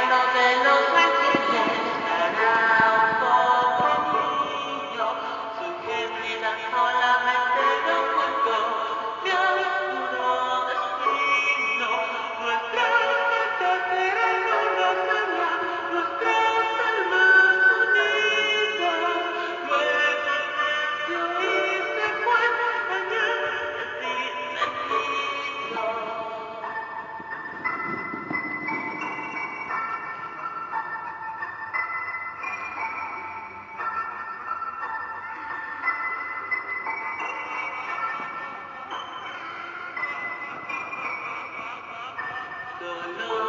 regalo de los ángeles para un pobre niño. Su gemida solamente lo ocultó, mi oscuro destino. Nuestra amistad será una señal, nuestras almas unidas. Luego venció y se fue años sin sentido. Dolor.